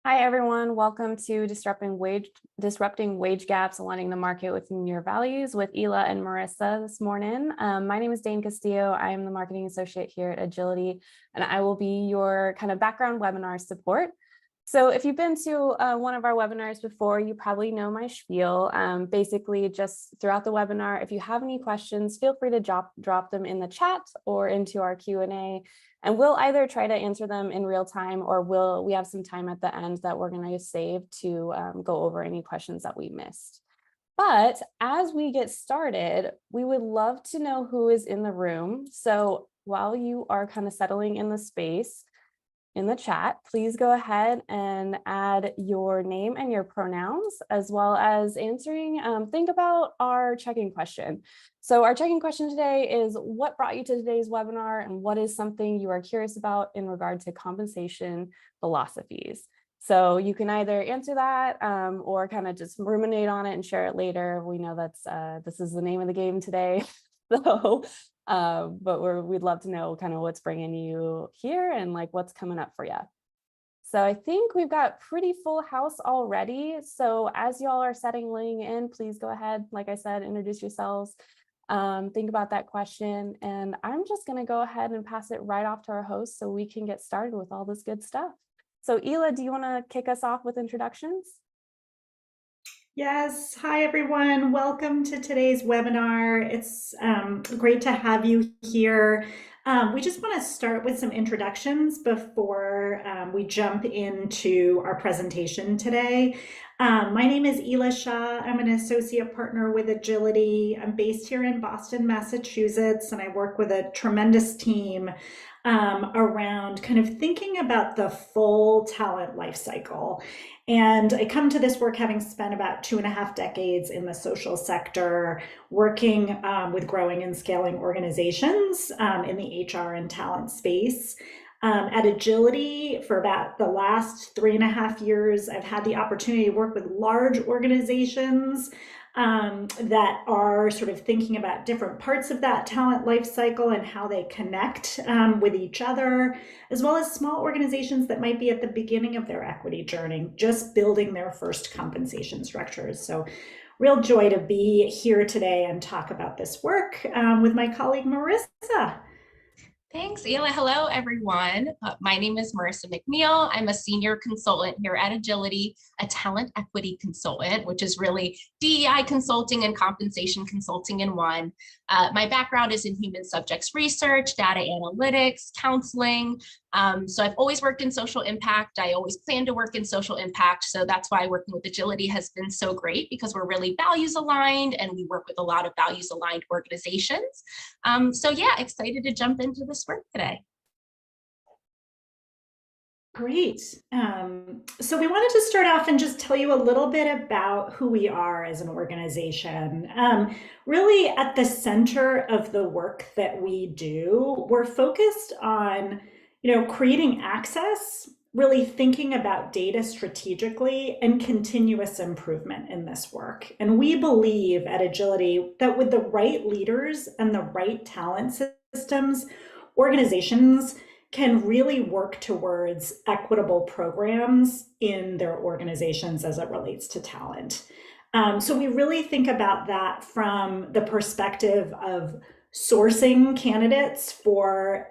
Hi, everyone. Welcome to Disrupting Wage Gaps, Aligning the Market with Your Values with Ela and Marissa this morning. My name is Dane Castillo. I am the Marketing Associate here at Agility, and I will be your kind of background webinar support. So if you've been to one of our webinars before, you probably know my spiel. Basically, just throughout the webinar, if you have any questions, feel free to drop them in the chat or into our Q&A. And we'll either try to answer them in real time, or we have some time at the end that we're going to save to go over any questions that we missed. But as we get started, we would love to know who is in the room. So while you are kind of settling in the space in the chat, please go ahead and add your name and your pronouns, as well as answering. Think about our check-in question. So our check-in question today is, what brought you to today's webinar, and what is something you are curious about in regard to compensation philosophies? So you can either answer that or kind of just ruminate on it and share it later. We know this is the name of the game today. So but we'd love to know kind of what's bringing you here and like what's coming up for you. So I think we've got pretty full house already. So as y'all are settling in, please go ahead, like I said, introduce yourselves, think about that question, and I'm just going to go ahead and pass it right off to our host so we can get started with all this good stuff. So Ela, do you want to kick us off with introductions? Yes. Hi, everyone. Welcome to today's webinar. It's great to have you here. We just want to start with some introductions before we jump into our presentation today. My name is Ela Shah. I'm an associate partner with Agility. I'm based here in Boston, Massachusetts, and I work with a tremendous team around kind of thinking about the full talent life cycle. And I come to this work having spent about 2.5 decades in the social sector, working with growing and scaling organizations in the HR and talent space. At Agility, for about the last 3.5 years, I've had the opportunity to work with large organizations that are sort of thinking about different parts of that talent life cycle and how they connect with each other, as well as small organizations that might be at the beginning of their equity journey, just building their first compensation structures. So real joy to be here today and talk about this work with my colleague, Marissa. Thanks, Ela. Hello, everyone. My name is Marissa McNeil. I'm a senior consultant here at Agility, a talent equity consultant, which is really DEI consulting and compensation consulting in one. My background is in human subjects research, data analytics, counseling. So I've always worked in social impact. I always plan to work in social impact. So that's why working with Agility has been so great, because we're really values aligned and we work with a lot of values aligned organizations. So yeah, excited to jump into this work today. Great. So we wanted to start off and just tell you a little bit about who we are as an organization. Really at the center of the work that we do, we're focused on, creating access, really thinking about data strategically, and continuous improvement in this work. And we believe at Agility that with the right leaders and the right talent systems, organizations can really work towards equitable programs in their organizations as it relates to talent. So we really think about that from the perspective of sourcing candidates for,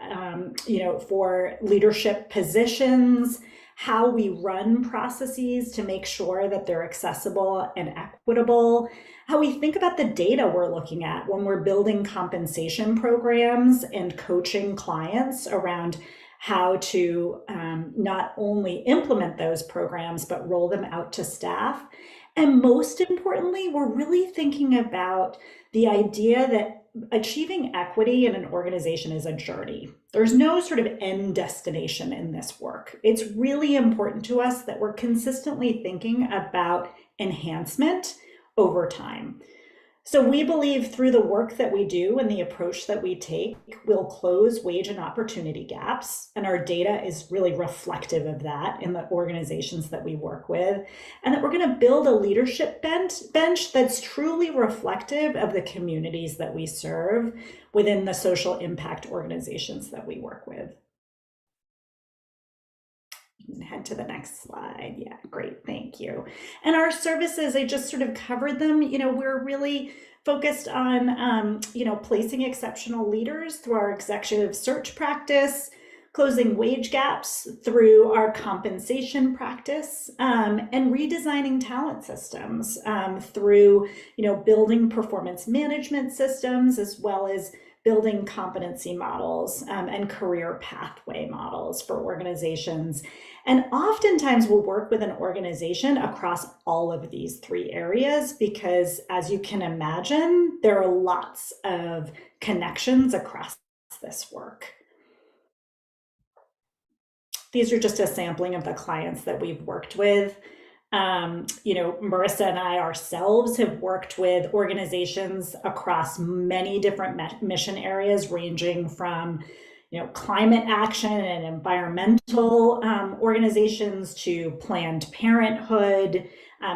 for leadership positions, how we run processes to make sure that they're accessible and equitable, how we think about the data we're looking at when we're building compensation programs and coaching clients around how to not only implement those programs, but roll them out to staff. And most importantly, we're really thinking about the idea that achieving equity in an organization is a journey. There's no sort of end destination in this work. It's really important to us that we're consistently thinking about enhancement over time. So we believe through the work that we do and the approach that we take, we'll close wage and opportunity gaps. And our data is really reflective of that in the organizations that we work with. And that we're going to build a leadership bench that's truly reflective of the communities that we serve within the social impact organizations that we work with. You can head to the next slide. Yeah, great, thank you. And our services, I just sort of covered them. We're really focused on, placing exceptional leaders through our executive search practice, closing wage gaps through our compensation practice, and redesigning talent systems through, building performance management systems, as well as building competency models and career pathway models for organizations. And oftentimes we'll work with an organization across all of these three areas because, as you can imagine, there are lots of connections across this work. These are just a sampling of the clients that we've worked with. Marissa and I ourselves have worked with organizations across many different mission areas, ranging from, climate action and environmental organizations to Planned Parenthood,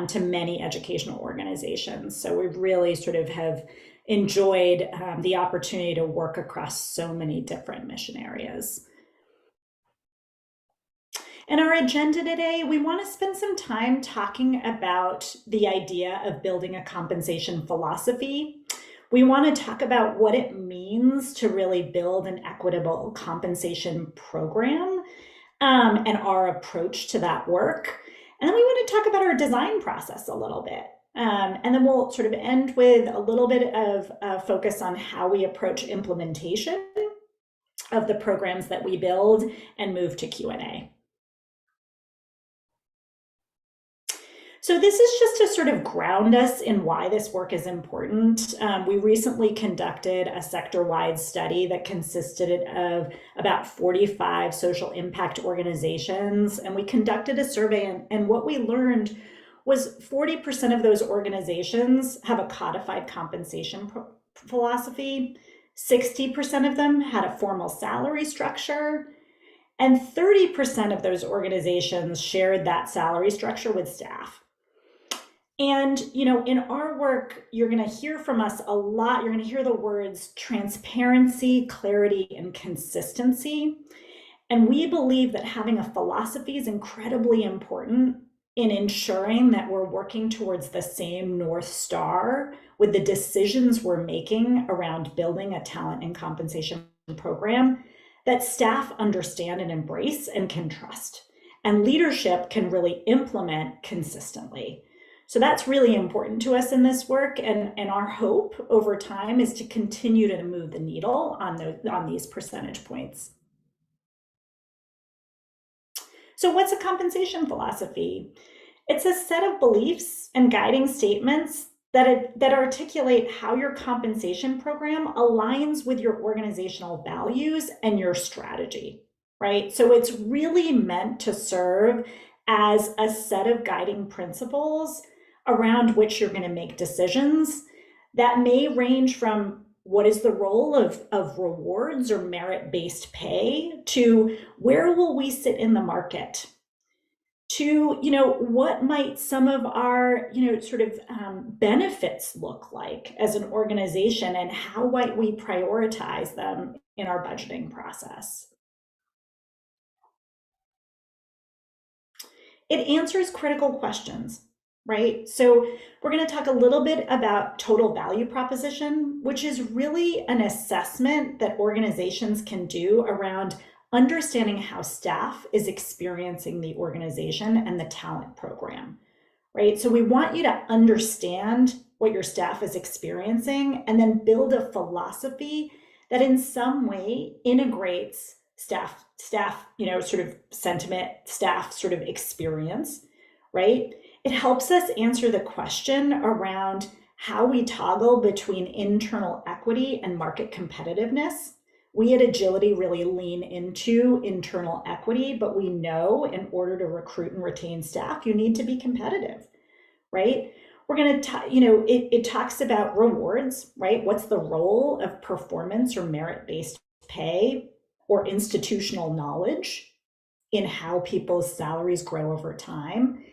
to many educational organizations. So we really sort of have enjoyed the opportunity to work across so many different mission areas. In our agenda today, we want to spend some time talking about the idea of building a compensation philosophy. We want to talk about what it means to really build an equitable compensation program and our approach to that work. And then we want to talk about our design process a little bit. And then we'll sort of end with a little bit of focus on how we approach implementation of the programs that we build and move to Q&A. So this is just to sort of ground us in why this work is important. We recently conducted a sector-wide study that consisted of about 45 social impact organizations, and we conducted a survey, and what we learned was 40% of those organizations have a codified compensation philosophy, 60% of them had a formal salary structure, and 30% of those organizations shared that salary structure with staff. And, in our work, you're going to hear from us a lot. You're going to hear the words transparency, clarity, and consistency. And we believe that having a philosophy is incredibly important in ensuring that we're working towards the same North Star with the decisions we're making around building a talent and compensation program that staff understand and embrace and can trust, and leadership can really implement consistently. So that's really important to us in this work, and our hope over time is to continue to move the needle on these percentage points. So what's a compensation philosophy? It's a set of beliefs and guiding statements that articulate how your compensation program aligns with your organizational values and your strategy, right? So it's really meant to serve as a set of guiding principles around which you're going to make decisions that may range from what is the role of rewards or merit-based pay to where will we sit in the market, to what might some of our benefits look like as an organization, and how might we prioritize them in our budgeting process. It answers critical questions, right? So we're going to talk a little bit about total value proposition, which is really an assessment that organizations can do around understanding how staff is experiencing the organization and the talent program, right? So we want you to understand what your staff is experiencing and then build a philosophy that in some way integrates staff sentiment, staff experience, right? It helps us answer the question around how we toggle between internal equity and market competitiveness. We at Agility really lean into internal equity, but we know in order to recruit and retain staff, you need to be competitive, right? We're going to, it talks about rewards, right? What's the role of performance or merit-based pay or institutional knowledge in how people's salaries grow over time?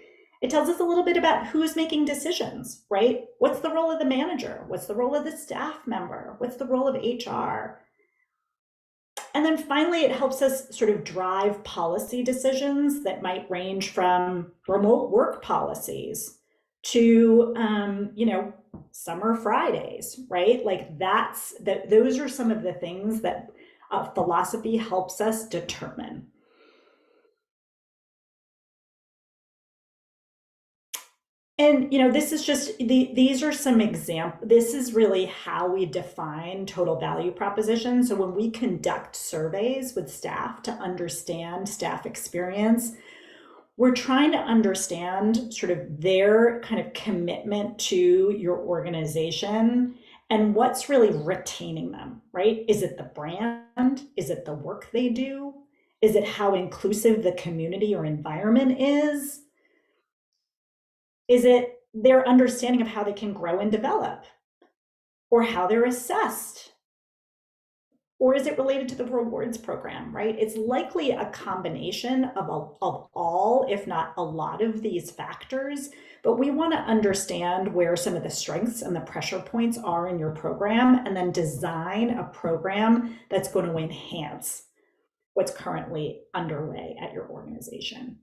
It tells us a little bit about who's making decisions, right? What's the role of the manager? What's the role of the staff member? What's the role of HR? And then finally, it helps us sort of drive policy decisions that might range from remote work policies to, summer Fridays, right? Like those are some of the things that philosophy helps us determine. And, this is just, these are some examples. This is really how we define total value proposition. So when we conduct surveys with staff to understand staff experience, we're trying to understand sort of their kind of commitment to your organization and what's really retaining them, right? Is it the brand? Is it the work they do? Is it how inclusive the community or environment is? Is it their understanding of how they can grow and develop, or how they're assessed? Or is it related to the rewards program, right? It's likely a combination of all, if not a lot of these factors, but we want to understand where some of the strengths and the pressure points are in your program, and then design a program that's going to enhance what's currently underway at your organization.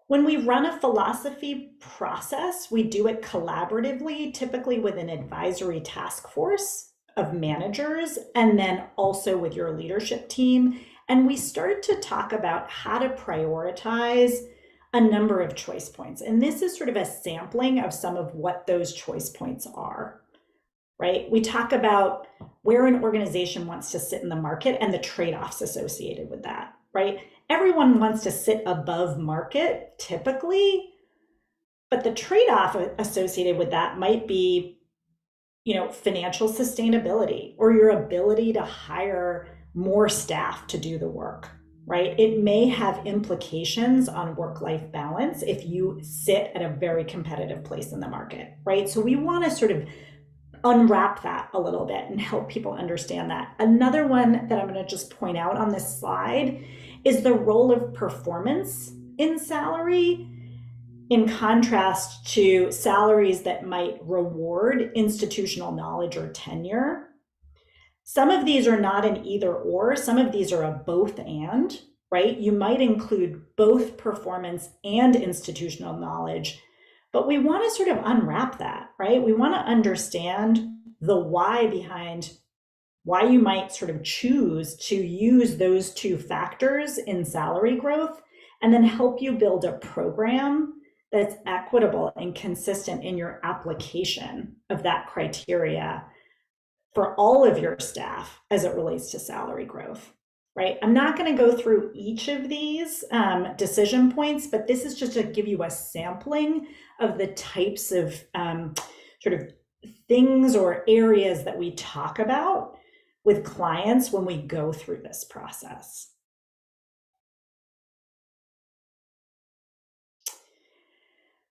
When we run a philosophy process, we do it collaboratively, typically with an advisory task force of managers, and then also with your leadership team. And we start to talk about how to prioritize a number of choice points. And this is sort of a sampling of some of what those choice points are, right? We talk about where an organization wants to sit in the market and the trade-offs associated with that, right? Everyone wants to sit above market typically, but the trade-off associated with that might be, financial sustainability or your ability to hire more staff to do the work, right? It may have implications on work-life balance if you sit at a very competitive place in the market, right? So we want to sort of unwrap that a little bit and help people understand that. Another one that I'm going to just point out on this slide is the role of performance in salary, in contrast to salaries that might reward institutional knowledge or tenure. Some of these are not an either or, some of these are a both and, right? You might include both performance and institutional knowledge, but we want to sort of unwrap that, right? We want to understand the why behind why you might sort of choose to use those two factors in salary growth, and then help you build a program that's equitable and consistent in your application of that criteria for all of your staff as it relates to salary growth, right? I'm not going to go through each of these decision points, but this is just to give you a sampling of the types of sort of things or areas that we talk about with clients when we go through this process.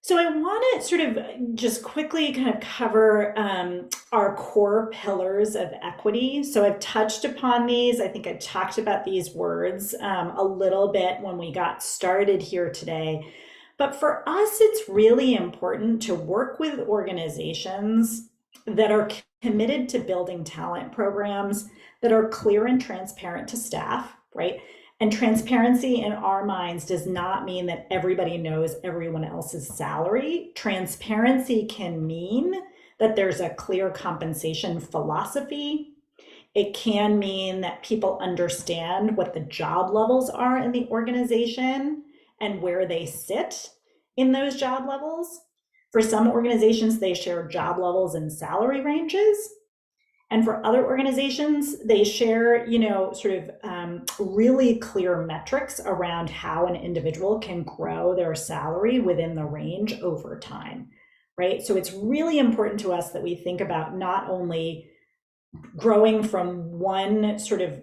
So I want to sort of just quickly kind of cover our core pillars of equity. So I've touched upon these. I think I talked about these words a little bit when we got started here today. But for us, it's really important to work with organizations that are committed to building talent programs that are clear and transparent to staff, right? And transparency in our minds does not mean that everybody knows everyone else's salary. Transparency can mean that there's a clear compensation philosophy. It can mean that people understand what the job levels are in the organization and where they sit in those job levels. For some organizations, they share job levels and salary ranges. And for other organizations, they share, sort of really clear metrics around how an individual can grow their salary within the range over time, right? So it's really important to us that we think about not only growing from one sort of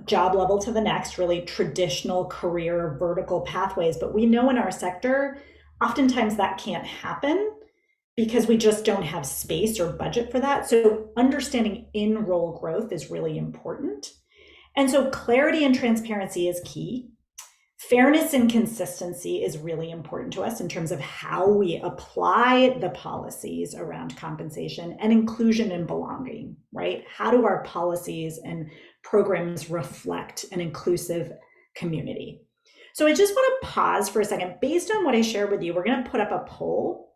job level to the next, really traditional career vertical pathways, but we know in our sector, oftentimes that can't happen because we just don't have space or budget for that. So understanding in-role growth is really important. And so clarity and transparency is key. Fairness and consistency is really important to us in terms of how we apply the policies around compensation, and inclusion and belonging, right? How do our policies and programs reflect an inclusive community? So I just want to pause for a second. Based on what I shared with you, we're going to put up a poll.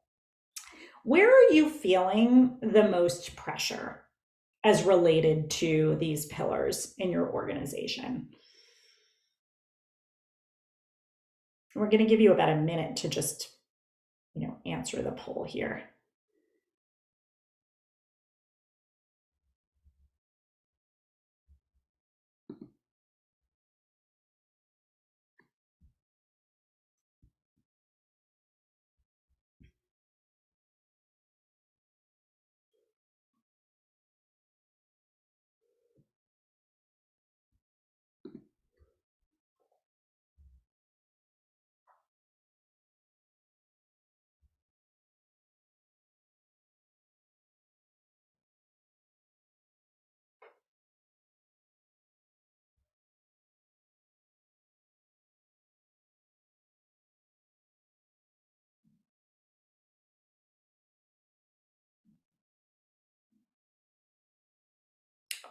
Where are you feeling the most pressure as related to these pillars in your organization? We're going to give you about a minute to just, answer the poll here.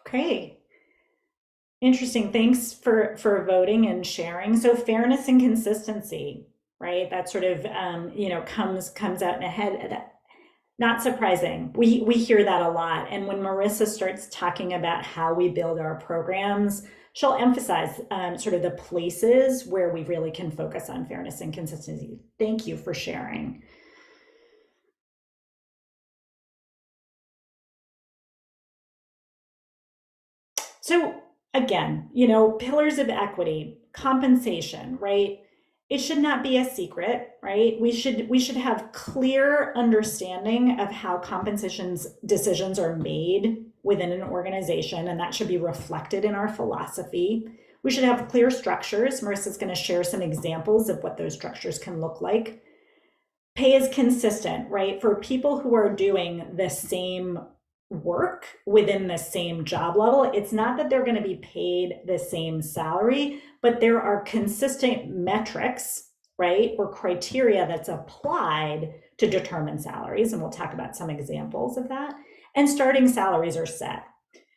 Okay. Interesting. Thanks for voting and sharing. So fairness and consistency, right? That sort of comes out in ahead. Not surprising. We hear that a lot. And when Marissa starts talking about how we build our programs, she'll emphasize sort of the places where we really can focus on fairness and consistency. Thank you for sharing. So again, pillars of equity, compensation, right? It should not be a secret, right? We should have clear understanding of how compensation decisions are made within an organization, and that should be reflected in our philosophy. We should have clear structures. Marissa's going to share some examples of what those structures can look like. Pay is consistent, right? For people who are doing the same work within the same job level, it's not that they're going to be paid the same salary, but there are consistent metrics, right, or criteria that's applied to determine salaries. And we'll talk about some examples of that. And starting salaries are set.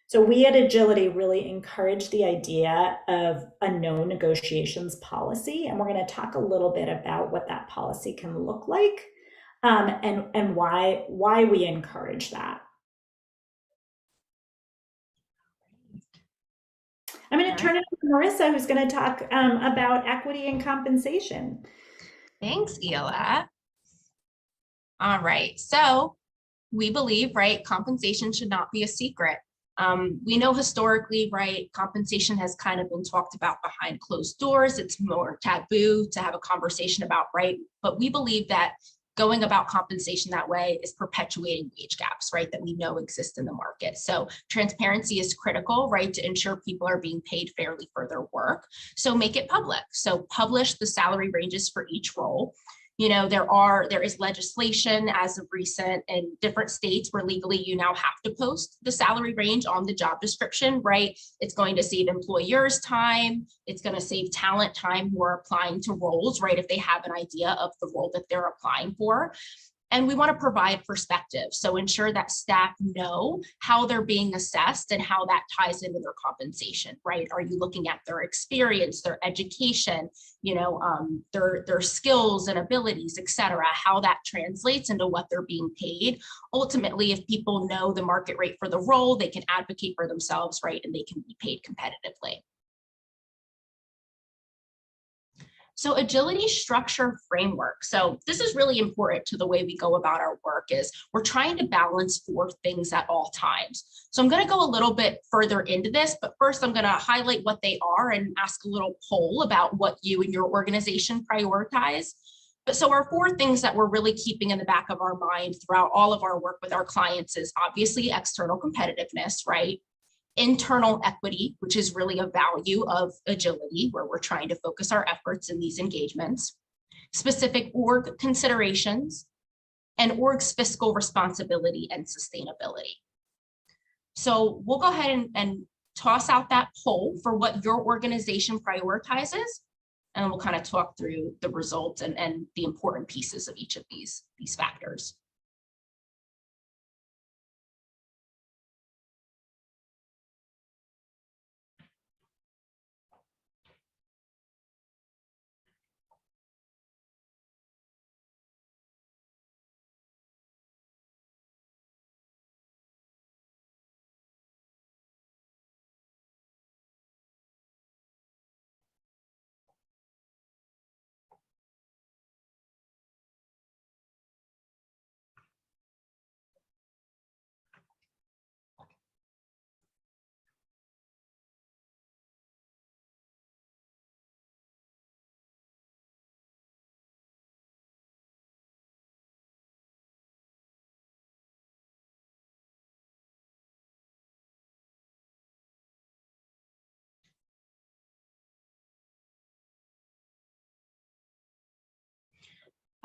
So we at Agility really encourage the idea of a no negotiations policy. And we're going to talk a little bit about what that policy can look like, and why we encourage that. I'm going to turn it to Marissa, who's going to talk about equity and compensation. Thanks, Ela. All right, so we believe, right, compensation should not be a secret. We know historically, right, compensation has kind of been talked about behind closed doors. It's more taboo to have a conversation about, right? But we believe that going about compensation that way is perpetuating wage gaps, right, that we know exist in the market. So transparency is critical, right, to ensure people are being paid fairly for their work. So make it public. So publish the salary ranges for each role. There is legislation as of recent in different states where legally you now have to post the salary range on the job description, right? It's going to save employers time. It's going to save talent time who are applying to roles, right? If they have an idea of the role that they're applying for. And we want to provide perspective. So ensure that staff know how they're being assessed and how that ties into their compensation, right? Are you looking at their experience, their education, their skills and abilities, et cetera, how that translates into what they're being paid. Ultimately, if people know the market rate for the role, they can advocate for themselves, right? And they can be paid competitively. So Agility structure framework. So this is really important to the way we go about our work. Is we're trying to balance 4 things at all times. So I'm going to go a little bit further into this, but first I'm going to highlight what they are and ask a little poll about what you and your organization prioritize. But so our 4 things that we're really keeping in the back of our mind throughout all of our work with our clients is obviously external competitiveness, right? Internal equity, which is really a value of Agility, where we're trying to focus our efforts in these engagements, specific org considerations, and org's fiscal responsibility and sustainability. So we'll go ahead and toss out that poll for what your organization prioritizes. And we'll kind of talk through the results and the important pieces of each of these factors.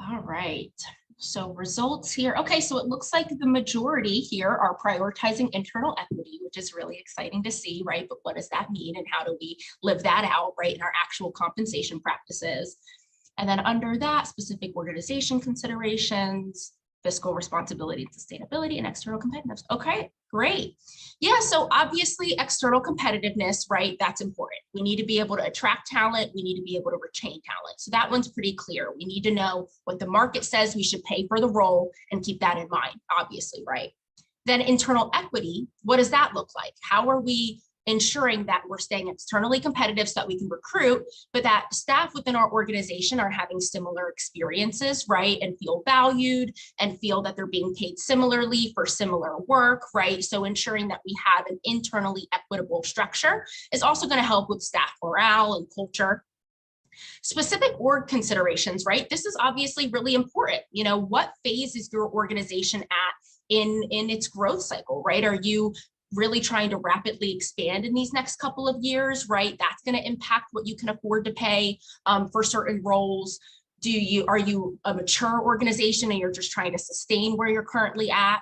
All right, so results here. Okay, so it looks like the majority here are prioritizing internal equity, which is really exciting to see, right? But what does that mean and how do we live that out, right, in our actual compensation practices? And then under that, specific organization considerations, fiscal responsibility and sustainability, and external competitiveness. Okay, great. Yeah, so obviously external competitiveness, right? That's important. We need to be able to attract talent. We need to be able to retain talent. So that one's pretty clear. We need to know what the market says we should pay for the role and keep that in mind, obviously, right? Then internal equity, what does that look like? How are we ensuring that we're staying externally competitive so that we can recruit, but that staff within our organization are having similar experiences, right? And feel valued and feel that they're being paid similarly for similar work, right? So ensuring that we have an internally equitable structure is also going to help with staff morale and culture. Specific org considerations, right? This is obviously really important. You know, what phase is your organization at in its growth cycle, right? Are you really trying to rapidly expand in these next couple of years, right? That's going to impact what you can afford to pay for certain roles. Are you a mature organization and you're just trying to sustain where you're currently at?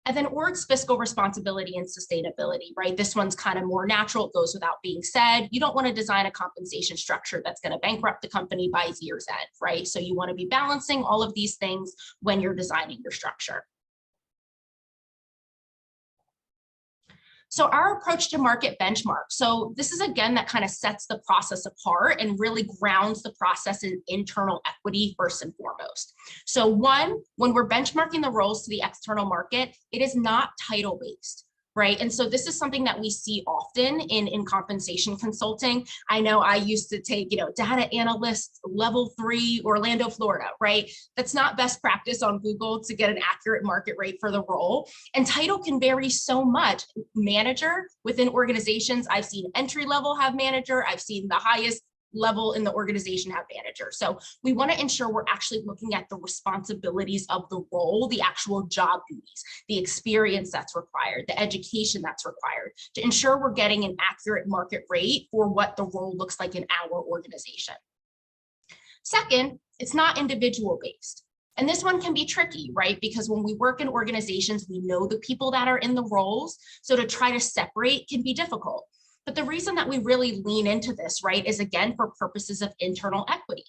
And then org's fiscal responsibility and sustainability, right? This one's kind of more natural, it goes without being said. You don't want to design a compensation structure that's going to bankrupt the company by year's end, right? So you want to be balancing all of these things when you're designing your structure. So our approach to market benchmark. So this is, again, that kind of sets the process apart and really grounds the process in internal equity first and foremost. So one, when we're benchmarking the roles to the external market, it is not title-based, right? And so this is something that we see often in compensation consulting. I know I used to take, data analyst level 3, Orlando, Florida, right? That's not best practice on Google to get an accurate market rate for the role. And title can vary so much. Manager within organizations, I've seen entry level have manager, I've seen the highest level in the organization have manager. So we want to ensure we're actually looking at the responsibilities of the role, the actual job duties, the experience that's required, the education that's required to ensure we're getting an accurate market rate for what the role looks like in our organization. Second, it's not individual based. And this one can be tricky, right? Because when we work in organizations, we know the people that are in the roles. So to try to separate can be difficult. But the reason that we really lean into this, right, is again, for purposes of internal equity.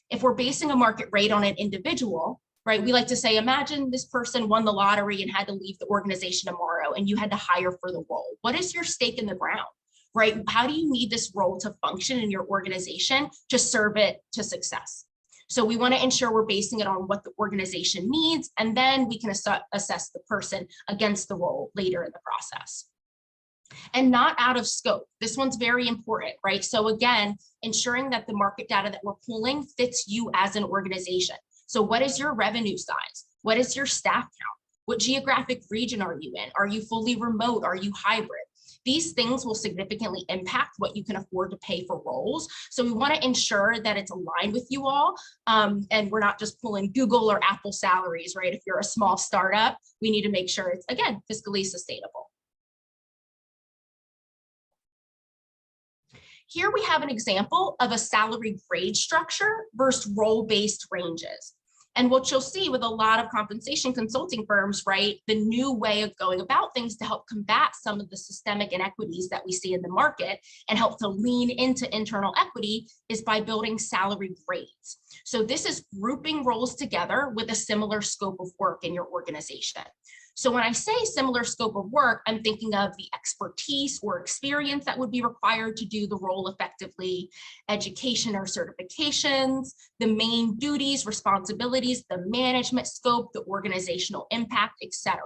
If we're basing a market rate on an individual, right, we like to say, imagine this person won the lottery and had to leave the organization tomorrow and you had to hire for the role. What is your stake in the ground, right? How do you need this role to function in your organization to serve it to success? So we want to ensure we're basing it on what the organization needs, and then we can assess the person against the role later in the process. And not out of scope. This one's very important, right? So again, ensuring that the market data that we're pulling fits you as an organization. So what is your revenue size? What is your staff count? What geographic region are you in? Are you fully remote? Are you hybrid? These things will significantly impact what you can afford to pay for roles. So we want to ensure that it's aligned with you all. And we're not just pulling Google or Apple salaries, right? If you're a small startup, we need to make sure it's, again, fiscally sustainable. Here we have an example of a salary grade structure versus role-based ranges. And what you'll see with a lot of compensation consulting firms, right, the new way of going about things to help combat some of the systemic inequities that we see in the market and help to lean into internal equity is by building salary grades. So this is grouping roles together with a similar scope of work in your organization. So when I say similar scope of work, I'm thinking of the expertise or experience that would be required to do the role effectively, education or certifications, the main duties, responsibilities, the management scope, the organizational impact, etc.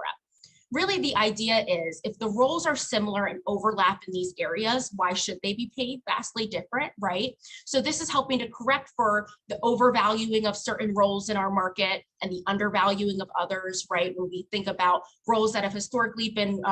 Really, the idea is if the roles are similar and overlap in these areas, why should they be paid vastly different, right? So this is helping to correct for the overvaluing of certain roles in our market and the undervaluing of others, right? When we think about roles that have historically been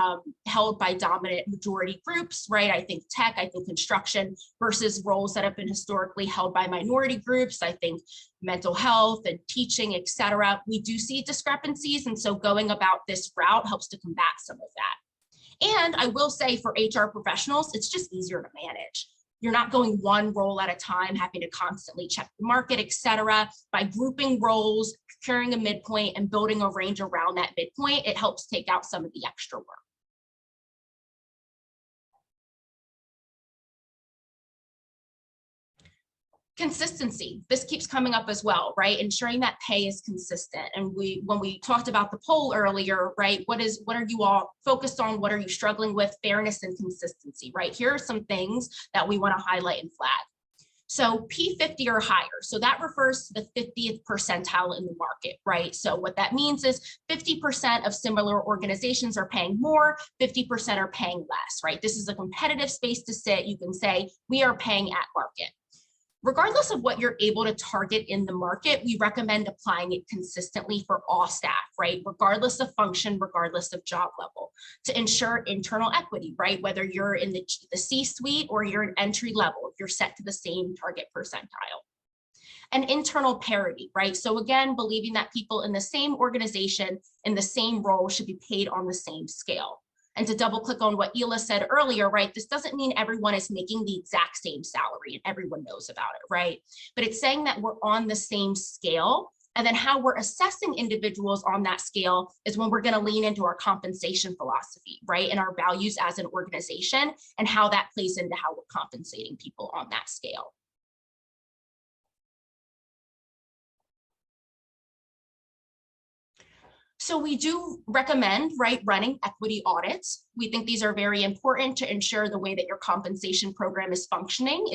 held by dominant majority groups, right? I think tech, I think construction, versus roles that have been historically held by minority groups. I think mental health and teaching, et cetera. We do see discrepancies. And so going about this route helps to combat some of that. And I will say for HR professionals, it's just easier to manage. You're not going one role at a time, having to constantly check the market, et cetera. By grouping roles, procuring a midpoint and building a range around that midpoint, it helps take out some of the extra work. Consistency, this keeps coming up as well, right? Ensuring that pay is consistent. And when we talked about the poll earlier, right? What are you all focused on? What are you struggling with? Fairness and consistency, right? Here are some things that we want to highlight and flag. So P50 or higher. So that refers to the 50th percentile in the market, right? So what that means is 50% of similar organizations are paying more, 50% are paying less, right? This is a competitive space to sit. You can say we are paying at market. Regardless of what you're able to target in the market, we recommend applying it consistently for all staff, right? Regardless of function, regardless of job level, to ensure internal equity, right? Whether you're in the C-suite or you're an entry level, you're set to the same target percentile. And internal parity, right? So again, believing that people in the same organization, in the same role should be paid on the same scale. And to double click on what Ela said earlier, right? This doesn't mean everyone is making the exact same salary and everyone knows about it, right? But it's saying that we're on the same scale. And then how we're assessing individuals on that scale is when we're going to lean into our compensation philosophy, right? And our values as an organization and how that plays into how we're compensating people on that scale. So we do recommend, right, running equity audits. We think these are very important to ensure the way that your compensation program is functioning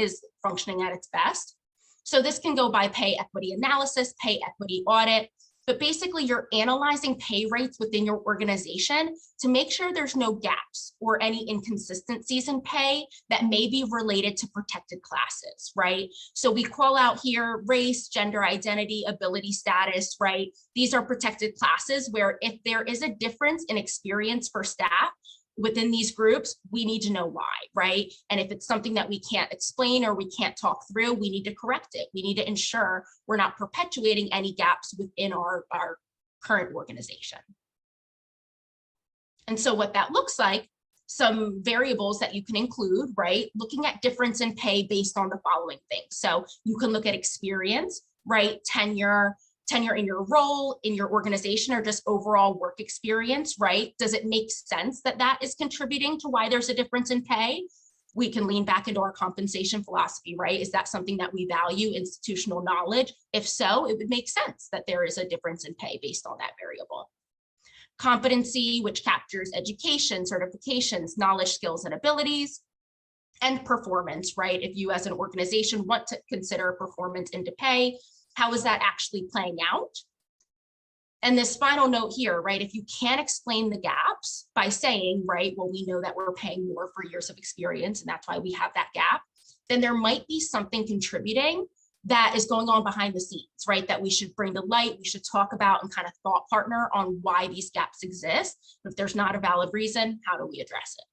at its best. So this can go by pay equity analysis, pay equity audit, but basically you're analyzing pay rates within your organization to make sure there's no gaps or any inconsistencies in pay that may be related to protected classes, right? So we call out here race, gender identity, ability status, right? These are protected classes where if there is a difference in experience for staff within these groups, we need to know why, right? And if it's something that we can't explain or we can't talk through, we need to correct it. We need to ensure we're not perpetuating any gaps within our current organization. And so what that looks like, some variables that you can include, right? Looking at difference in pay based on the following things. So you can look at experience, right? Tenure in your role, in your organization, or just overall work experience, right? Does it make sense that that is contributing to why there's a difference in pay? We can lean back into our compensation philosophy, right? Is that something that we value, institutional knowledge? If so, it would make sense that there is a difference in pay based on that variable. Competency, which captures education, certifications, knowledge, skills, and abilities. And performance, right? If you as an organization want to consider performance into pay, how is that actually playing out? And this final note here, right? If you can't explain the gaps by saying, right, well, we know that we're paying more for years of experience and that's why we have that gap, then there might be something contributing that is going on behind the scenes, right? That we should bring to light, we should talk about and kind of thought partner on why these gaps exist. If there's not a valid reason, how do we address it?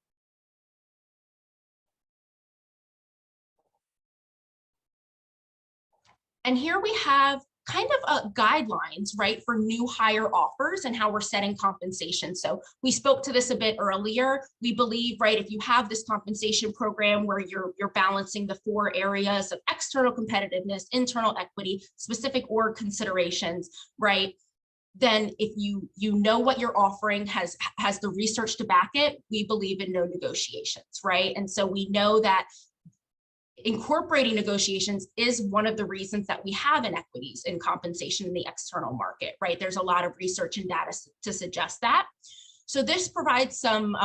And here we have kind of guidelines, right, for new hire offers and how we're setting compensation. So we spoke to this a bit earlier. We believe, right, if you have this compensation program where you're balancing the 4 areas of external competitiveness, internal equity, specific org considerations, right, then if you know what you're offering has the research to back it, we believe in no negotiations, right? And so we know that incorporating negotiations is one of the reasons that we have inequities in compensation in the external market, right? There's a lot of research and data to suggest that. So this provides some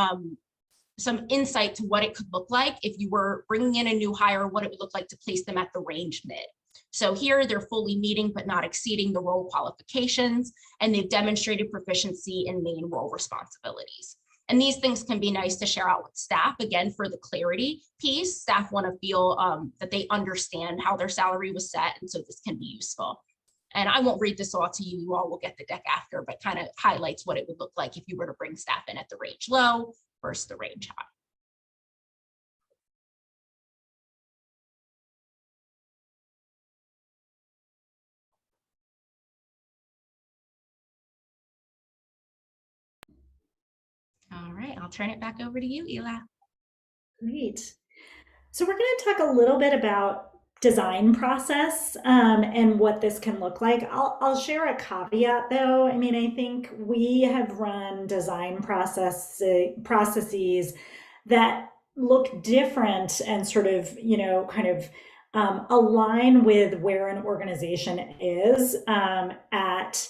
insight to what it could look like if you were bringing in a new hire, what it would look like to place them at the range mid. So here they're fully meeting but not exceeding the role qualifications, and they've demonstrated proficiency in main role responsibilities. And these things can be nice to share out with staff, again, for the clarity piece. Staff want to feel that they understand how their salary was set, and so this can be useful. And I won't read this all to you, you all will get the deck after, but kind of highlights what it would look like if you were to bring staff in at the range low versus the range high. All right, I'll turn it back over to you, Ela. Great. So we're going to talk a little bit about design process and what this can look like. I'll share a caveat though. I mean, I think we have run design processes that look different and sort of, you know, kind of align with where an organization is at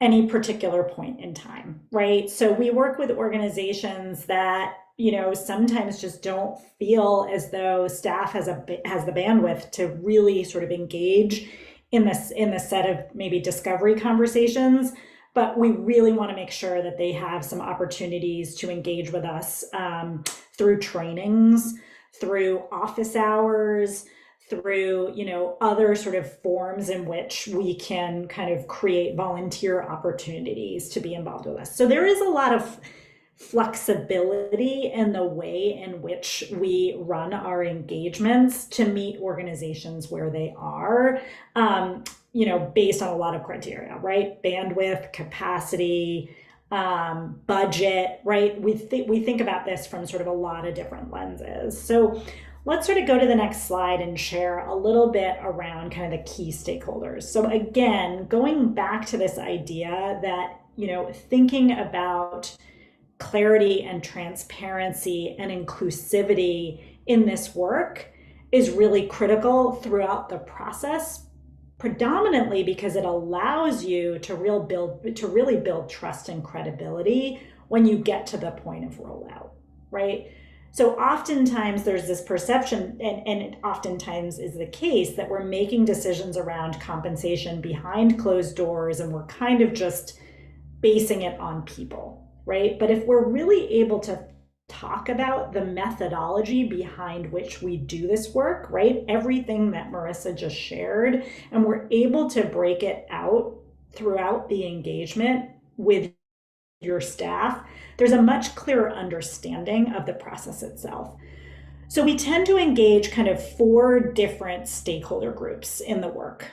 any particular point in time, right? So we work with organizations that, you know, sometimes just don't feel as though staff has the bandwidth to really sort of engage in the set of maybe discovery conversations, but we really want to make sure that they have some opportunities to engage with us through trainings, through office hours, through, you know, other sort of forms in which we can kind of create volunteer opportunities to be involved with us. So there is a lot of flexibility in the way in which we run our engagements to meet organizations where they are, you know, based on a lot of criteria, right? Bandwidth, capacity, budget, right? We think about this from sort of a lot of different lenses. So let's sort of go to the next slide and share a little bit around kind of the key stakeholders. So again, going back to this idea that, you know, thinking about clarity and transparency and inclusivity in this work is really critical throughout the process, predominantly because it allows you to really build trust and credibility when you get to the point of rollout, right? So oftentimes there's this perception, and it oftentimes is the case, that we're making decisions around compensation behind closed doors and we're kind of just basing it on people, right? But if we're really able to talk about the methodology behind which we do this work, right? Everything that Marissa just shared, and we're able to break it out throughout the engagement with your staff, there's a much clearer understanding of the process itself. So we tend to engage kind of 4 different stakeholder groups in the work.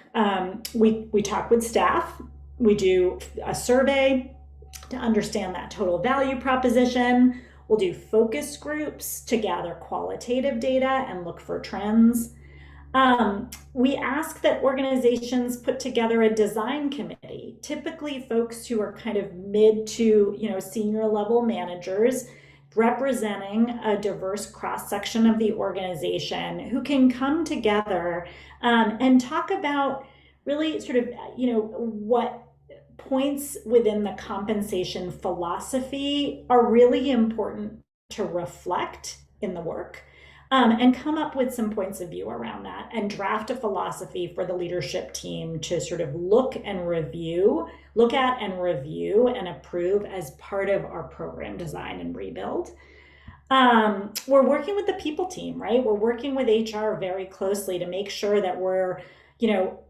We talk with staff, we do a survey to understand that total value proposition, we'll do focus groups to gather qualitative data and look for trends. We ask that organizations put together a design committee, typically folks who are kind of mid to, you know, senior level managers representing a diverse cross-section of the organization who can come together and talk about really sort of, you know, what points within the compensation philosophy are really important to reflect in the work. And come up with some points of view around that and draft a philosophy for the leadership team to sort of look at and review and approve as part of our program design and rebuild. We're working with the people team, right? We're working with HR very closely to make sure that we're, you know,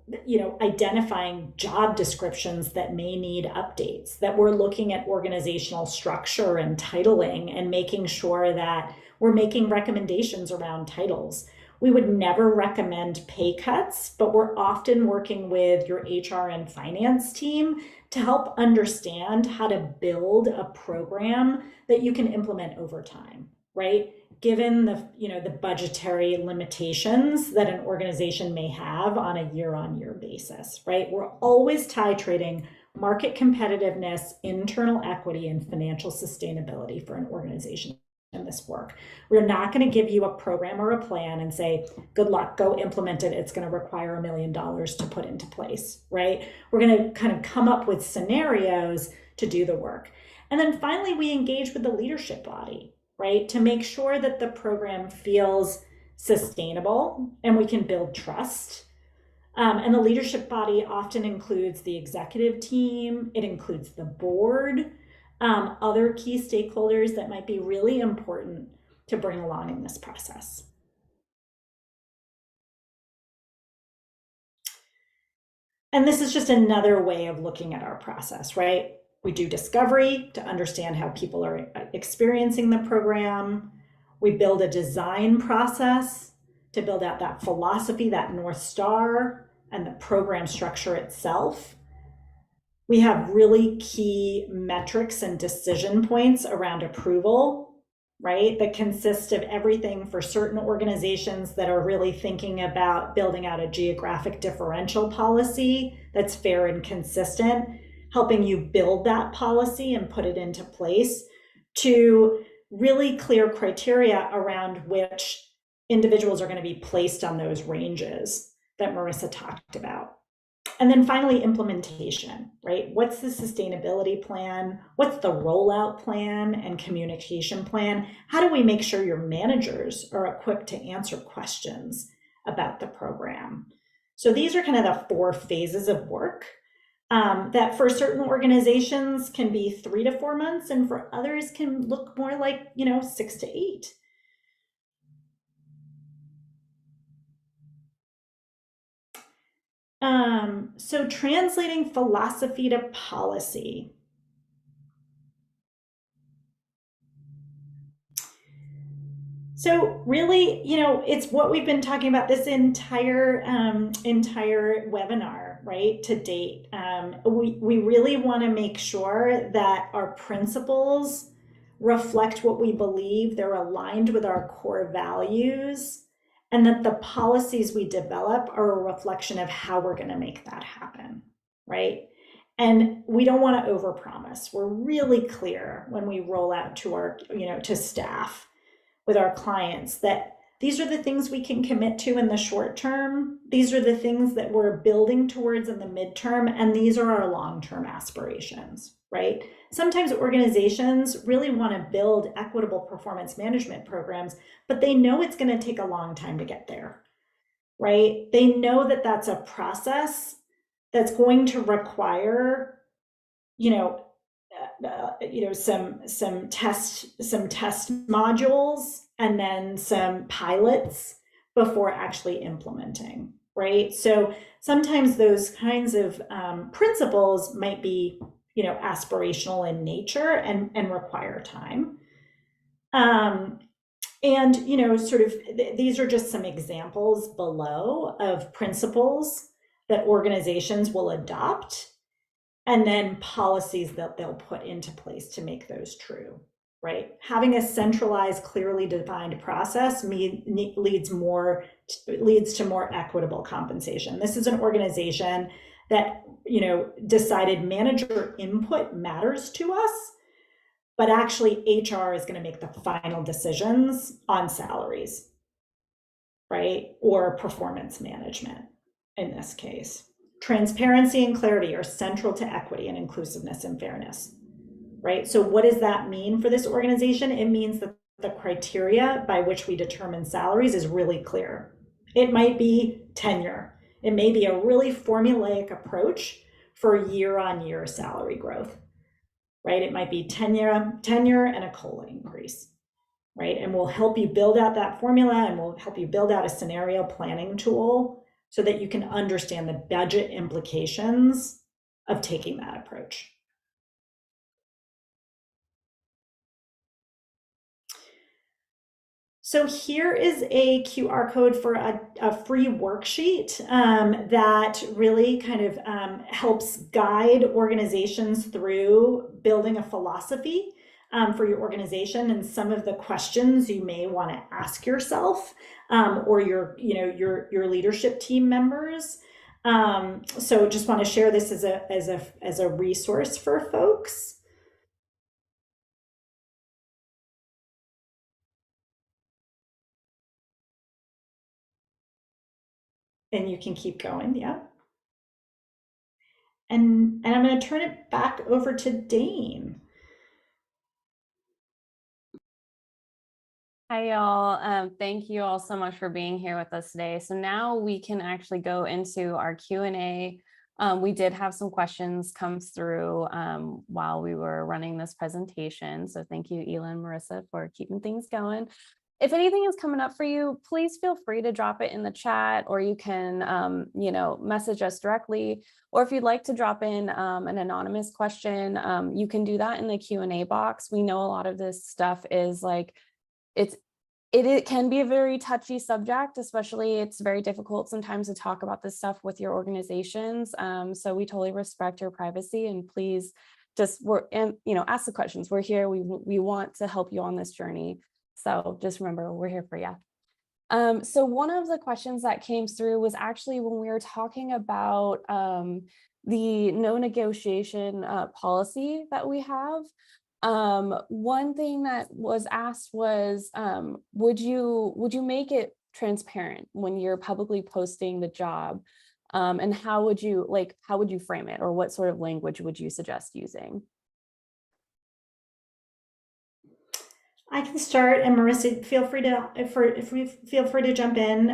identifying job descriptions that may need updates, that we're looking at organizational structure and titling and making sure that we're making recommendations around titles. We would never recommend pay cuts, but we're often working with your HR and finance team to help understand how to build a program that you can implement over time, right? Given the budgetary limitations that an organization may have on a year-on-year basis, right? We're always titrating market competitiveness, internal equity, and financial sustainability for an organization in this work. We're not going to give you a program or a plan and say, good luck, go implement it. It's going to require $1 million to put into place, right? We're going to kind of come up with scenarios to do the work. And then finally, we engage with the leadership body, right? To make sure that the program feels sustainable and we can build trust. And the leadership body often includes the executive team, it includes the board, other key stakeholders that might be really important to bring along in this process. And this is just another way of looking at our process, right? We do discovery to understand how people are experiencing the program. We build a design process to build out that philosophy, that North Star, and the program structure itself. We have really key metrics and decision points around approval, right? That consist of everything for certain organizations that are really thinking about building out a geographic differential policy that's fair and consistent, helping you build that policy and put it into place, to really clear criteria around which individuals are going to be placed on those ranges that Marissa talked about. And then finally, implementation, right? What's the sustainability plan? What's the rollout plan and communication plan? How do we make sure your managers are equipped to answer questions about the program? So these are kind of the 4 phases of work that for certain organizations can be 3 to 4 months, and for others can look more like, 6 to 8. So translating philosophy to policy. So really, it's what we've been talking about this entire webinar, right, to date. We really want to make sure that our principles reflect what we believe, they're aligned with our core values, and that the policies we develop are a reflection of how we're going to make that happen, right? And we don't want to overpromise. We're really clear when we roll out to our, to staff with our clients that these are the things we can commit to in the short term. These are the things that we're building towards in the midterm, and these are our long-term aspirations, right? Sometimes organizations really want to build equitable performance management programs, but they know it's going to take a long time to get there, right? They know that that's a process that's going to require, some test modules and then some pilots before actually implementing, right? So sometimes those kinds of principles might be, aspirational in nature and require time. These are just some examples below of principles that organizations will adopt, and then policies that they'll put into place to make those true, right? Having a centralized, clearly defined process leads to more equitable compensation. This is an organization that, decided manager input matters to us, but actually HR is going to make the final decisions on salaries, right? Or performance management in this case. Transparency and clarity are central to equity and inclusiveness and fairness, right? So what does that mean for this organization? It means that the criteria by which we determine salaries is really clear. It might be tenure. It may be a really formulaic approach for year-on-year salary growth, right? It might be tenure and a COLA increase, right? And we'll help you build out that formula, and we'll help you build out a scenario planning tool so that you can understand the budget implications of taking that approach. So here is a QR code for a free worksheet that really kind of helps guide organizations through building a philosophy for your organization and some of the questions you may want to ask yourself or your leadership team members. So just want to share this as a resource for folks. And you can keep going, yeah. And I'm going to turn it back over to Dane. Hi, y'all. Thank you all so much for being here with us today. So now we can actually go into our Q&A. We did have some questions come through while we were running this presentation. So thank you, Ela and Marissa, for keeping things going. If anything is coming up for you, please feel free to drop it in the chat, or you can, message us directly. Or if you'd like to drop in an anonymous question, you can do that in the Q&A box. We know a lot of this stuff is like, it can be a very touchy subject, especially it's very difficult sometimes to talk about this stuff with your organizations. So we totally respect your privacy, and please just ask the questions. We're here. We want to help you on this journey. So just remember, we're here for you. So one of the questions that came through was actually when we were talking about the no negotiation policy that we have. One thing that was asked was, would you make it transparent when you're publicly posting the job? And how would you frame it, or what sort of language would you suggest using? I can start, and Marissa, feel free to jump in.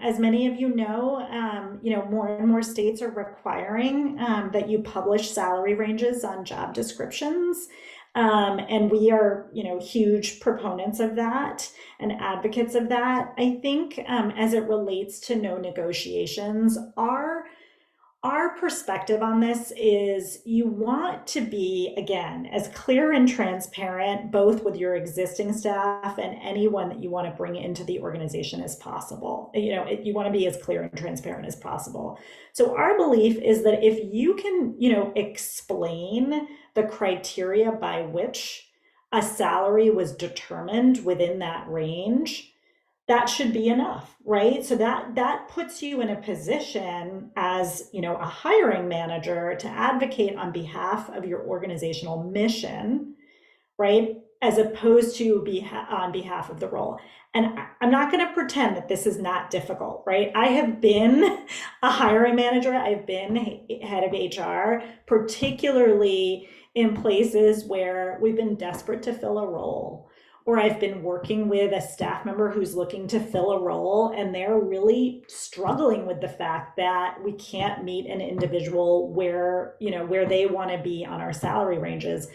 As many of you know, more and more states are requiring that you publish salary ranges on job descriptions. And we are, huge proponents of that and advocates of that. I think as it relates to no negotiations, our perspective on this is you want to be, again, as clear and transparent, both with your existing staff and anyone that you want to bring into the organization as possible. You want to be as clear and transparent as possible. So our belief is that if you can, explain the criteria by which a salary was determined within that range, that should be enough, right? So that puts you in a position as, a hiring manager to advocate on behalf of your organizational mission, right? As opposed to on behalf of the role. And I'm not going to pretend that this is not difficult, right? I have been a hiring manager. I've been head of HR, particularly in places where we've been desperate to fill a role, or I've been working with a staff member who's looking to fill a role and they're really struggling with the fact that we can't meet an individual where they want to be on our salary ranges.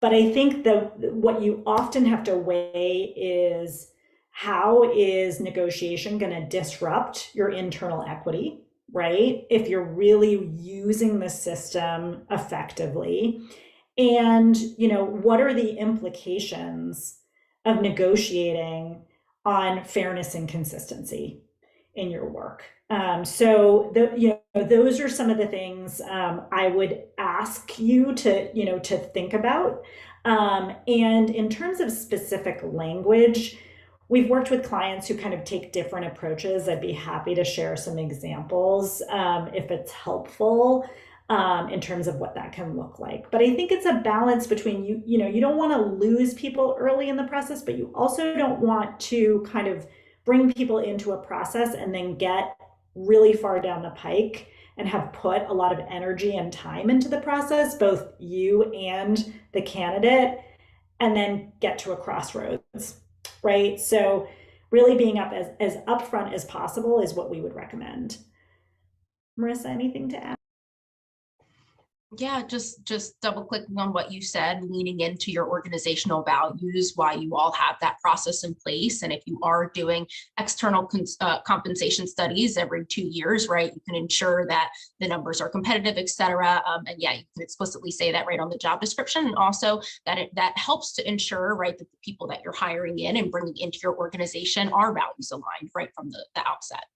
But I think what you often have to weigh is, how is negotiation going to disrupt your internal equity, right? If you're really using the system effectively. And, what are the implications of negotiating on fairness and consistency in your work? So those are some of the things I would ask you to think about. And in terms of specific language, we've worked with clients who kind of take different approaches. I'd be happy to share some examples if it's helpful. In terms of what that can look like. But I think it's a balance between you don't want to lose people early in the process, but you also don't want to kind of bring people into a process and then get really far down the pike and have put a lot of energy and time into the process, both you and the candidate, and then get to a crossroads, right? So really being as upfront as possible is what we would recommend. Marissa, anything to add? Yeah, just double clicking on what you said, leaning into your organizational values, why you all have that process in place. And if you are doing external compensation studies every 2 years, right, you can ensure that the numbers are competitive, et cetera. And yeah, you can explicitly say that right on the job description. And also that that helps to ensure, right, that the people that you're hiring in and bringing into your organization are values aligned right from the outset.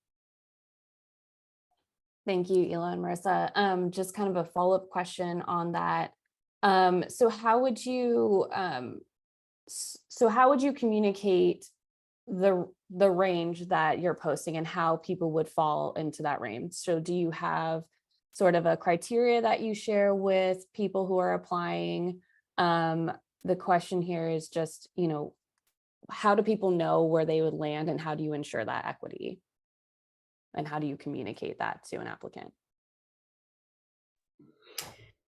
Thank you, Ela and Marissa. Just kind of a follow-up question on that. So how would you communicate the range that you're posting and how people would fall into that range? So do you have sort of a criteria that you share with people who are applying? The question here is just, how do people know where they would land, and how do you ensure that equity? And how do you communicate that to an applicant?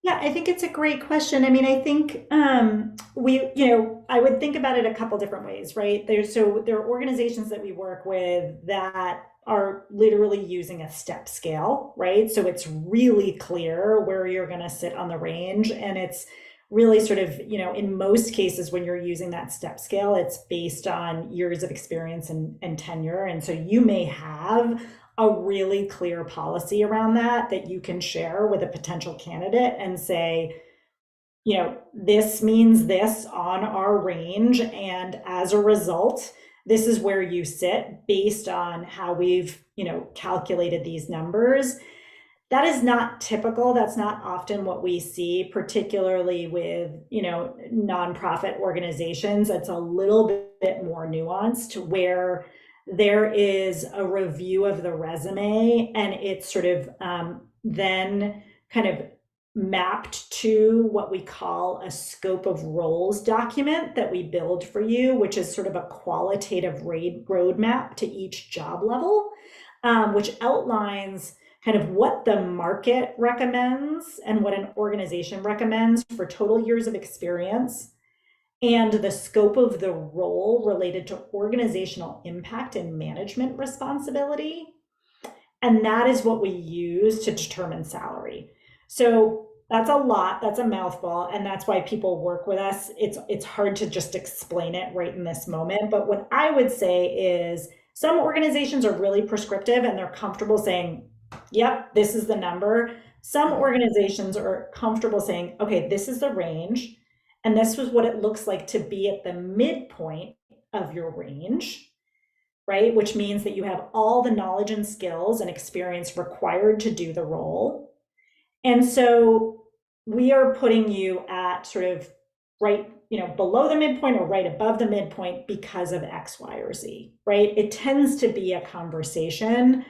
Yeah, I think it's a great question. I mean, I think I would think about it a couple different ways, right? There are organizations that we work with that are literally using a step scale, right? So it's really clear where you're going to sit on the range, and it's really sort of, in most cases when you're using that step scale, it's based on years of experience and tenure. And so you may have a really clear policy around that you can share with a potential candidate and say, this means this on our range. And as a result, this is where you sit based on how we've, calculated these numbers. That is not typical. That's not often what we see, particularly with, nonprofit organizations. It's a little bit more nuanced, where there is a review of the resume, and it's sort of then kind of mapped to what we call a scope of roles document that we build for you, which is sort of a qualitative roadmap to each job level, which outlines kind of what the market recommends and what an organization recommends for total years of experience, and the scope of the role related to organizational impact and management responsibility. And that is what we use to determine salary. So that's a lot, that's a mouthful, and that's why people work with us. It's hard to just explain it right in this moment. But what I would say is some organizations are really prescriptive and they're comfortable saying, yep, this is the number. Some organizations are comfortable saying, okay, this is the range, and this was what it looks like to be at the midpoint of your range, right? Which means that you have all the knowledge and skills and experience required to do the role. And so we are putting you at sort of right, below the midpoint or right above the midpoint because of X, Y, or Z, right? It tends to be a conversation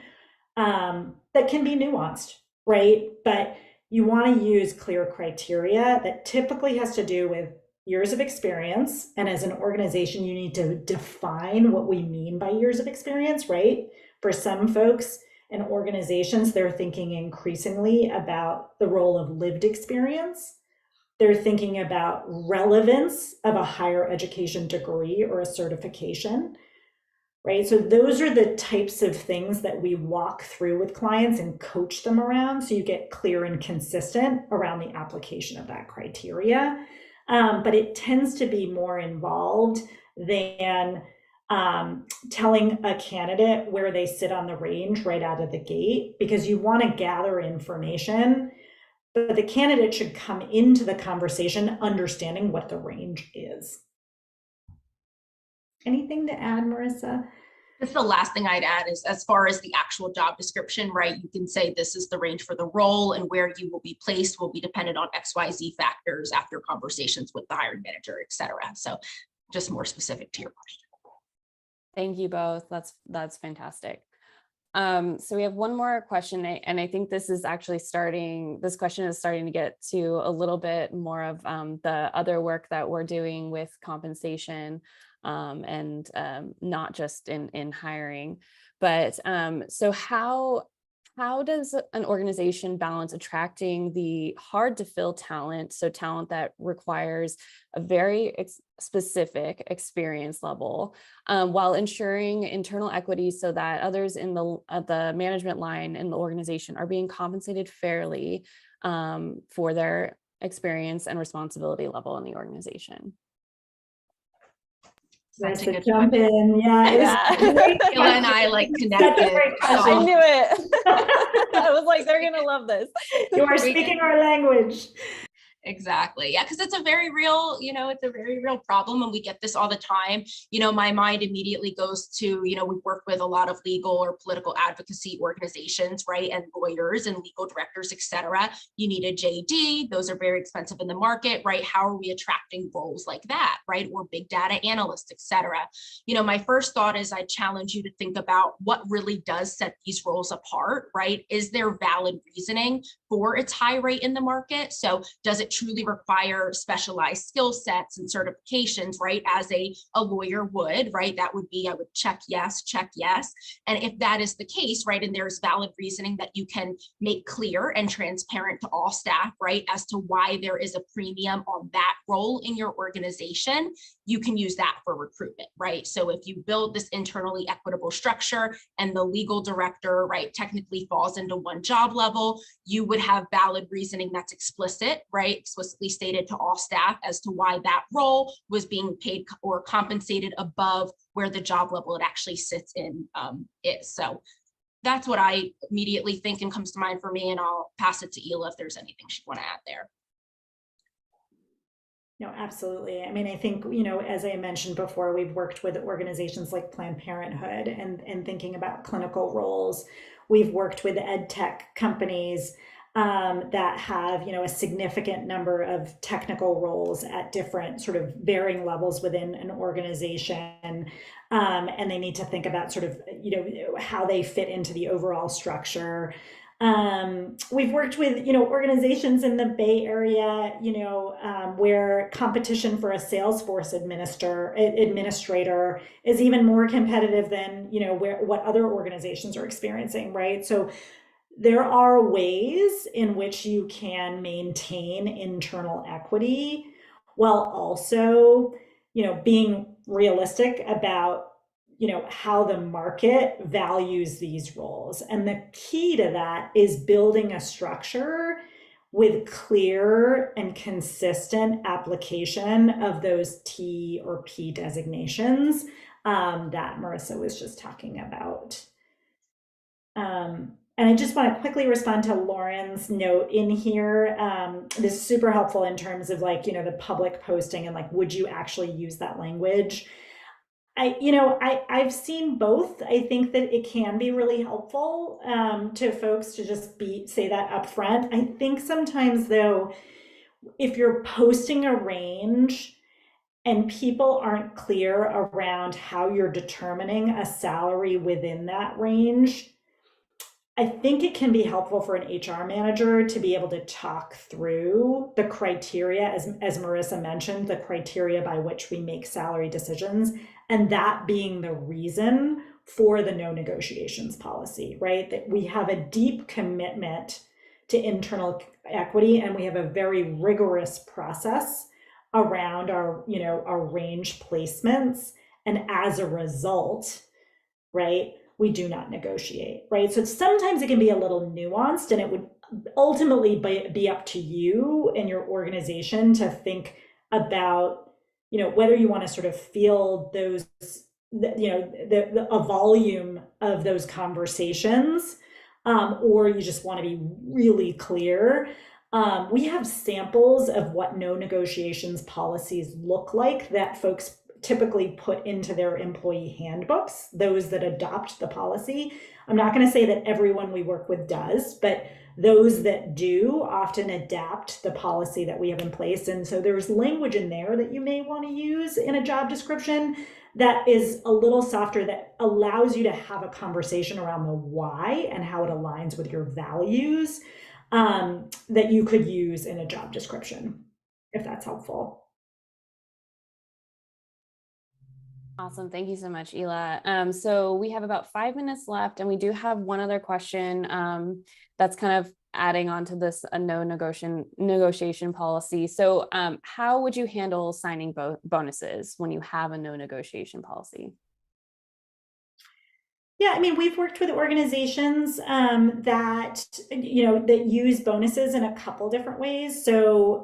that can be nuanced, right? But you want to use clear criteria that typically has to do with years of experience. And as an organization, you need to define what we mean by years of experience, right? For some folks and organizations, they're thinking increasingly about the role of lived experience. They're thinking about relevance of a higher education degree or a certification, right? So those are the types of things that we walk through with clients and coach them around, so you get clear and consistent around the application of that criteria. But it tends to be more involved than telling a candidate where they sit on the range right out of the gate, because you want to gather information, but the candidate should come into the conversation understanding what the range is. Anything to add, Marissa? Just the last thing I'd add is, as far as the actual job description, right, you can say this is the range for the role, and where you will be placed will be dependent on XYZ factors after conversations with the hiring manager, et cetera. So just more specific to your question. Thank you both. That's fantastic. So we have one more question, and I think this question is starting to get to a little bit more of the other work that we're doing with compensation, and not just in hiring. But so how does an organization balance attracting the hard to fill talent, so talent that requires a very specific experience level, while ensuring internal equity so that others in the management line in the organization are being compensated fairly, for their experience and responsibility level in the organization? Such a To good jump question. in. Yeah. It was Yeah. great Ila and I like question. connected. Such a great I question. knew it. I was like, they're gonna love this. You are speaking our language. Exactly. Yeah, because it's a very real, it's a very real problem, and we get this all the time. My mind immediately goes to, we work with a lot of legal or political advocacy organizations, right? And lawyers and legal directors, et cetera. You need a JD. Those are very expensive in the market, right? How are we attracting roles like that, right? Or big data analysts, et cetera. My first thought is I challenge you to think about what really does set these roles apart, right? Is there valid reasoning for its high rate in the market? So does it truly require specialized skill sets and certifications, right? As a lawyer would, right? That would be, I would check yes. And if that is the case, right, and there's valid reasoning that you can make clear and transparent to all staff, right, as to why there is a premium on that role in your organization, you can use that for recruitment, right? So if you build this internally equitable structure and the legal director, right, technically falls into one job level, you would have valid reasoning that's explicit, right, explicitly stated to all staff as to why that role was being paid or compensated above where the job level it actually sits in is. So that's what I immediately think and comes to mind for me, and I'll pass it to Ila if there's anything she'd want to add there. No, absolutely. I mean, I think, as I mentioned before, we've worked with organizations like Planned Parenthood and thinking about clinical roles. We've worked with ed tech companies that have, a significant number of technical roles at different sort of varying levels within an organization. And they need to think about sort of, how they fit into the overall structure. We've worked with, organizations in the Bay Area, where competition for a Salesforce administrator is even more competitive than, what other organizations are experiencing, right? So there are ways in which you can maintain internal equity while also, being realistic about how the market values these roles. And the key to that is building a structure with clear and consistent application of those T or P designations that Marissa was just talking about. And I just want to quickly respond to Lauren's note in here. This is super helpful in terms of the public posting and would you actually use that language? I've seen both. I think that it can be really helpful to folks to just say that up front. I think sometimes though, if you're posting a range and people aren't clear around how you're determining a salary within that range, I think it can be helpful for an HR manager to be able to talk through the criteria, as Marissa mentioned, the criteria by which we make salary decisions, and that being the reason for the no negotiations policy, right? That we have a deep commitment to internal equity, and we have a very rigorous process around our range placements. And as a result, right, we do not negotiate, right? So sometimes it can be a little nuanced, and it would ultimately be up to you and your organization to think about, whether you want to sort of field those, a volume of those conversations, or you just want to be really clear. We have samples of what no negotiations policies look like that folks typically put into their employee handbooks, those that adopt the policy. I'm not going to say that everyone we work with does, but those that do often adapt the policy that we have in place. And so there's language in there that you may want to use in a job description that is a little softer, that allows you to have a conversation around the why and how it aligns with your values, that you could use in a job description, if that's helpful. Awesome. Thank you so much, Ila. So we have about 5 minutes left, and we do have one other question that's kind of adding on to this no negotiation policy. So how would you handle signing bonuses when you have a no negotiation policy? Yeah, I mean, we've worked with organizations that that use bonuses in a couple different ways. So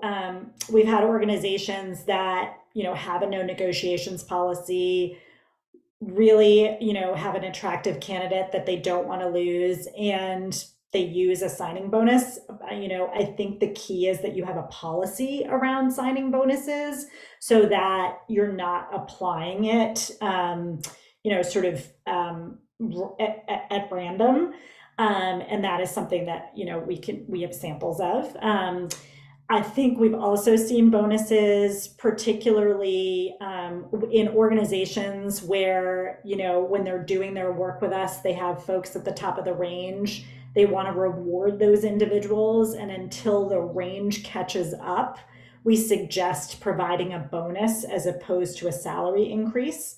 we've had organizations that have a no negotiations policy, really have an attractive candidate that they don't want to lose, and they use a signing bonus. I think the key is that you have a policy around signing bonuses so that you're not applying it sort of at random. And that is something that we have samples of. I think we've also seen bonuses, particularly in organizations where, when they're doing their work with us, they have folks at the top of the range. They want to reward those individuals. And until the range catches up, we suggest providing a bonus as opposed to a salary increase.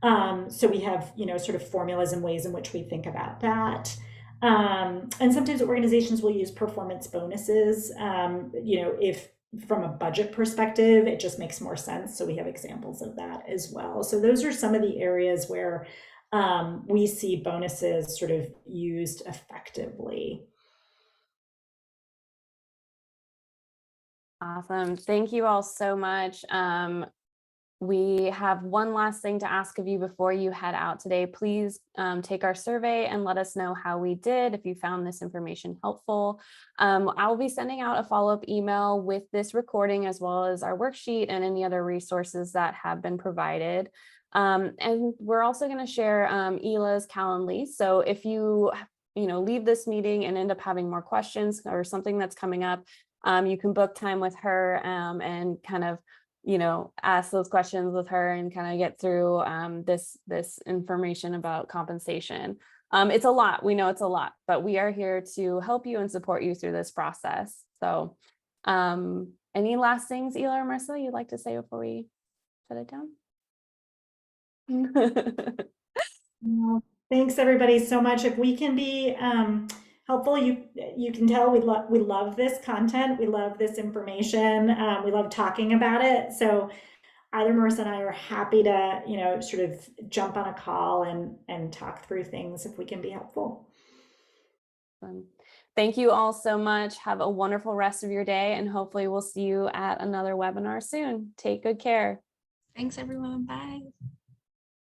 So we have, sort of formulas and ways in which we think about that. And sometimes organizations will use performance bonuses, if from a budget perspective, it just makes more sense. So we have examples of that as well. So those are some of the areas where we see bonuses sort of used effectively. Awesome. Thank you all so much. We have one last thing to ask of you before you head out today. Please take our survey and let us know how we did, if you found this information helpful. I will be sending out a follow-up email with this recording, as well as our worksheet and any other resources that have been provided. And we're also going to share Ela's Calendly. So if you leave this meeting and end up having more questions or something that's coming up, you can book time with her and kind of ask those questions with her and kind of get through this information about compensation. It's a lot. We know it's a lot, but we are here to help you and support you through this process. So any last things, Ela or Marissa, you'd like to say before we shut it down? Well, thanks everybody so much. If we can be helpful, you can tell we love this content, we love this information, we love talking about it. So either Marissa and I are happy to sort of jump on a call and talk through things if we can be helpful. Thank you all so much. Have a wonderful rest of your day, and hopefully we'll see you at another webinar soon. Take good care. Thanks everyone. Bye.